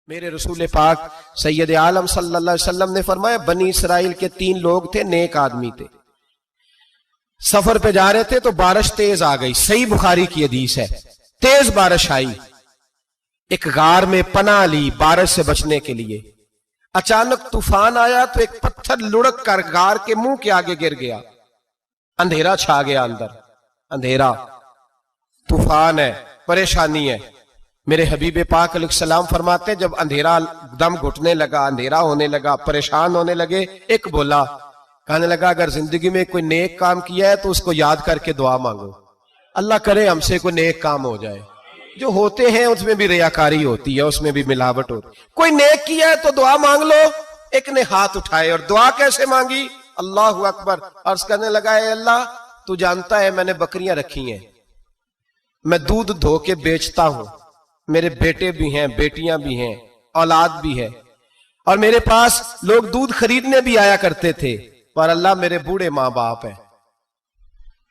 میرے رسول پاک سید عالم صلی اللہ علیہ وسلم نے فرمایا بنی اسرائیل کے 3 لوگ تھے، نیک آدمی تھے، سفر پہ جا رہے تھے تو بارش تیز آ گئی، صحیح بخاری کی حدیث ہے، تیز بارش آئی، ایک غار میں پناہ لی بارش سے بچنے کے لیے، اچانک طوفان آیا تو ایک پتھر لڑک کر غار کے منہ کے آگے گر گیا، اندھیرا چھا گیا، اندر اندھیرا، طوفان ہے، پریشانی ہے۔ میرے حبیب پاک علیہ السلام فرماتے جب اندھیرا دم گھٹنے لگا، اندھیرا ہونے لگا، پریشان ہونے لگے، ایک بولا، کہنے لگا اگر زندگی میں کوئی نیک کام کیا ہے تو اس کو یاد کر کے دعا مانگو، اللہ کرے ہم سے کوئی نیک کام ہو جائے۔ جو ہوتے ہیں اس میں بھی ریاکاری ہوتی ہے، اس میں بھی ملاوٹ ہوتی ہے، کوئی نیک کیا ہے تو دعا مانگ لو۔ ایک نے ہاتھ اٹھائے اور دعا کیسے مانگی؟ اللہ اکبر، عرض کرنے لگا اے اللہ تو جانتا ہے میں نے بکریاں رکھی ہیں، میں دودھ دھو کے بیچتا ہوں، میرے بیٹے بھی ہیں، بیٹیاں بھی ہیں، اولاد بھی ہے، اور میرے پاس لوگ دودھ خریدنے بھی آیا کرتے تھے، پر اللہ میرے بوڑھے ماں باپ ہیں،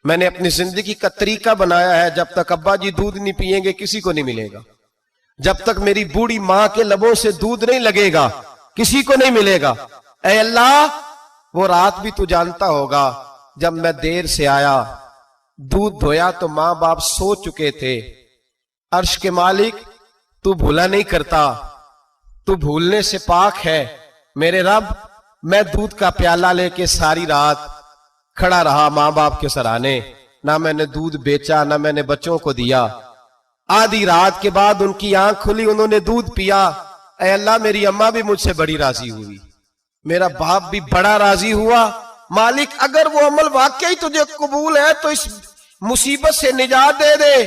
میں نے اپنی زندگی کا طریقہ بنایا ہے جب تک ابا جی دودھ نہیں پیئیں گے کسی کو نہیں ملے گا، جب تک میری بوڑھی ماں کے لبوں سے دودھ نہیں لگے گا کسی کو نہیں ملے گا۔ اے اللہ وہ رات بھی تو جانتا ہوگا جب میں دیر سے آیا، دودھ دھویا تو ماں باپ سو چکے تھے، عرش کے مالک تو بھولا نہیں کرتا، تو بھولنے سے پاک ہے، میرے رب میں دودھ کا پیالہ لے کے ساری رات کھڑا رہا ماں باپ کے سرانے، نہ میں نے دودھ بیچا نہ میں نے بچوں کو دیا، آدھی رات کے بعد ان کی آنکھ کھلی، انہوں نے دودھ پیا، اے اللہ میری اماں بھی مجھ سے بڑی راضی ہوئی، میرا باپ بھی بڑا راضی ہوا، مالک اگر وہ عمل واقعی تجھے قبول ہے تو اس مصیبت سے نجات دے دے۔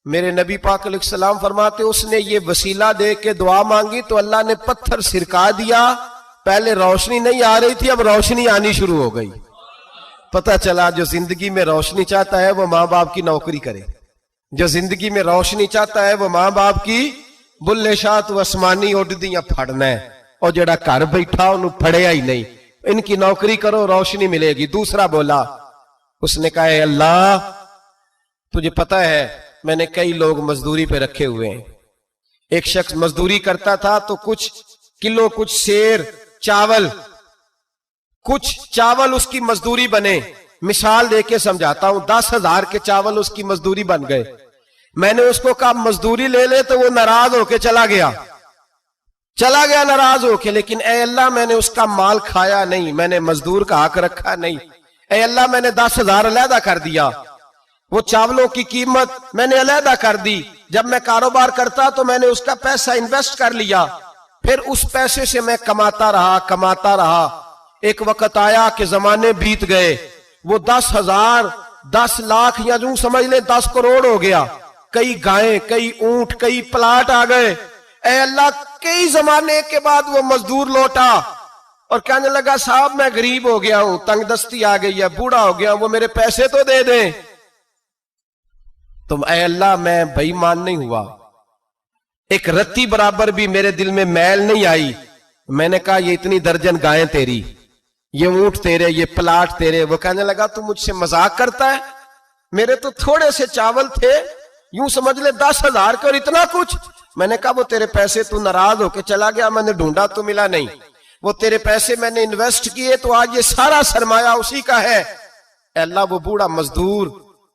میرے نبی پاک علیہ السلام فرماتے اس نے یہ وسیلہ دے کے دعا مانگی تو اللہ نے پتھر سرکا دیا، پہلے روشنی نہیں آ رہی تھی اب روشنی آنی شروع ہو گئی۔ پتہ چلا جو زندگی میں روشنی چاہتا ہے وہ ماں باپ کی نوکری کرے، جو زندگی میں روشنی چاہتا ہے وہ ماں باپ کی بلے شاہ تو آسمانی اڈدیاں پھڑنا ہے، اور جڑا گھر بیٹھا انہوں پھڑیا ہی نہیں، ان کی نوکری کرو روشنی ملے گی۔ دوسرا بولا، اس نے کہا اے اللہ تجھے پتہ ہے میں نے کئی لوگ مزدوری پہ رکھے ہوئے ہیں، ایک شخص مزدوری کرتا تھا تو کچھ کلو کچھ سیر چاول اس کی مزدوری بنے، مثال دے کے سمجھاتا ہوں، 10,000 کے چاول اس کی مزدوری بن گئے، میں نے اس کو کہا مزدوری لے لے تو وہ ناراض ہو کے چلا گیا ناراض ہو کے، لیکن اے اللہ میں نے اس کا مال کھایا نہیں، میں نے مزدور کا حق رکھا نہیں، اے اللہ میں نے 10,000 علیحدہ کر دیا، وہ چاولوں کی قیمت میں نے علیحدہ کر دی، جب میں کاروبار کرتا تو میں نے اس کا پیسہ انویسٹ کر لیا، پھر اس پیسے سے میں کماتا رہا، ایک وقت آیا کہ زمانے بیت گئے، وہ 10,000 10 لاکھ یا جو سمجھ لیں 10 کروڑ ہو گیا، کئی گائیں، کئی اونٹ، کئی پلاٹ آ گئے، اے اللہ کئی زمانے کے بعد وہ مزدور لوٹا اور کہنے لگا صاحب میں غریب ہو گیا ہوں، تنگ دستی آ گئی ہے، بوڑھا ہو گیا ہوں، وہ میرے پیسے تو دے دیں۔ تم اے اللہ میں بے ایمان نہیں ہوا، ایک رتی برابر بھی میرے دل میں میل نہیں آئی، میں نے کہا یہ اتنی درجن گائیں تیری، یہ اونٹ تیرے، یہ پلاٹ تیرے۔ وہ کہنے لگا تو مجھ سے مذاق کرتا ہے، میرے تو تھوڑے سے چاول تھے، یوں سمجھ لے 10,000 کا اور اتنا کچھ۔ میں نے کہا وہ تیرے پیسے تو ناراض ہو کے چلا گیا، میں نے ڈھونڈا تو ملا نہیں، وہ تیرے پیسے میں نے انویسٹ کیے تو آج یہ سارا سرمایہ اسی کا ہے۔ اے اللہ وہ بوڑھا مزدور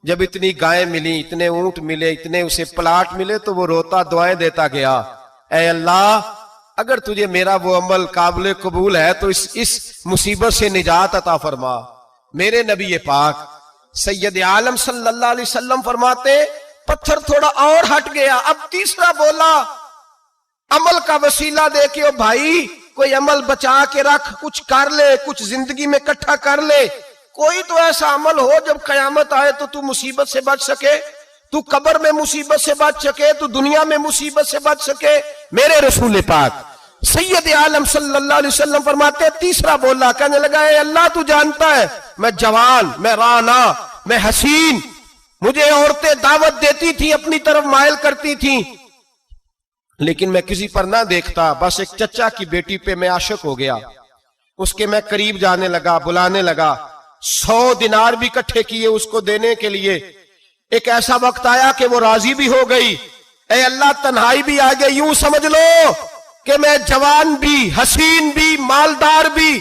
جب اتنی گائیں ملی، اتنے اونٹ ملے، اتنے اسے پلاٹ ملے تو وہ روتا دعائیں دیتا گیا، اے اللہ اگر تجھے میرا وہ عمل قابل قبول ہے تو اس مصیبت سے نجات عطا فرما۔ میرے نبی پاک سید عالم صلی اللہ علیہ وسلم فرماتے پتھر تھوڑا اور ہٹ گیا، اب تیسرا بولا عمل کا وسیلہ دے کے، او بھائی کوئی عمل بچا کے رکھ، کچھ کر لے، کچھ زندگی میں اکٹھا کر لے، کوئی تو ایسا عمل ہو جب قیامت آئے تو تو مصیبت سے بچ سکے، تو قبر میں مصیبت سے بچ سکے، تو دنیا میں مصیبت سے بچ سکے۔ میرے رسول پاک سید عالم صلی اللہ علیہ وسلم فرماتے تیسرا بولا، کہنے لگا اے اللہ تو جانتا ہے میں جوان، میں رانا، میں حسین، مجھے عورتیں دعوت دیتی تھی، اپنی طرف مائل کرتی تھیں، لیکن میں کسی پر نہ دیکھتا، بس ایک چچا کی بیٹی پہ میں عاشق ہو گیا، اس کے میں قریب جانے لگا، بلانے لگا، 100 دینار بھی اکٹھے کیے اس کو دینے کے لیے۔ ایک ایسا وقت آیا کہ وہ راضی بھی ہو گئی، اے اللہ تنہائی بھی آ گئی، یوں سمجھ لو کہ میں جوان بھی، حسین بھی، مالدار بھی،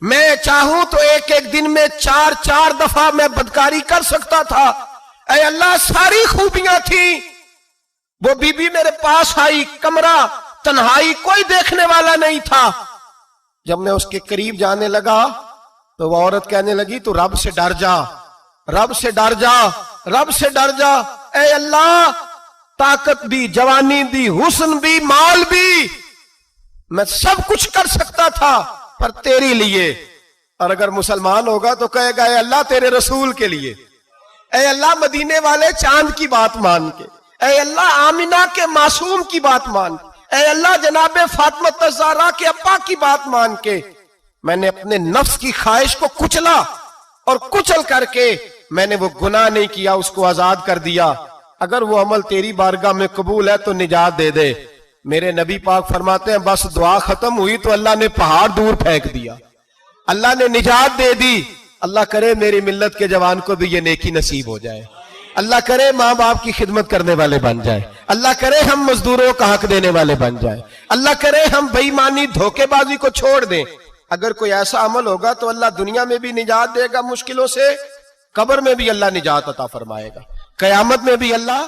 میں چاہوں تو ایک ایک دن میں 4 دفعہ میں بدکاری کر سکتا تھا۔ اے اللہ ساری خوبیاں تھیں، وہ بی بی میرے پاس آئی، کمرہ تنہائی، کوئی دیکھنے والا نہیں تھا۔ جب میں اس کے قریب جانے لگا تو وہ عورت کہنے لگی تو رب سے ڈر جا، رب سے ڈر جا، رب سے ڈر جا۔ اے اللہ طاقت بھی، جوانی بھی، حسن بھی، مال بھی، میں سب کچھ کر سکتا تھا پر تیری لیے۔ اور اگر مسلمان ہوگا تو کہے گا اے اللہ تیرے رسول کے لیے، اے اللہ مدینے والے چاند کی بات مان کے، اے اللہ آمنہ کے معصوم کی بات مان کے، اے اللہ جناب فاطمہ الزہرا کے ابا کی بات مان کے میں نے اپنے نفس کی خواہش کو کچلا، اور کچل کر کے میں نے وہ گناہ نہیں کیا، اس کو آزاد کر دیا۔ اگر وہ عمل تیری بارگاہ میں قبول ہے تو نجات دے دے۔ میرے نبی پاک فرماتے ہیں بس دعا ختم ہوئی تو اللہ نے پہاڑ دور پھینک دیا، اللہ نے نجات دے دی۔ اللہ کرے میری ملت کے جوان کو بھی یہ نیکی نصیب ہو جائے، اللہ کرے ماں باپ کی خدمت کرنے والے بن جائے، اللہ کرے ہم مزدوروں کا حق دینے والے بن جائے، اللہ کرے ہم بے ایمانی دھوکے بازی کو چھوڑ دیں۔ اگر کوئی ایسا عمل ہوگا تو اللہ دنیا میں بھی نجات دے گا مشکلوں سے، قبر میں بھی اللہ نجات عطا فرمائے گا، قیامت میں بھی اللہ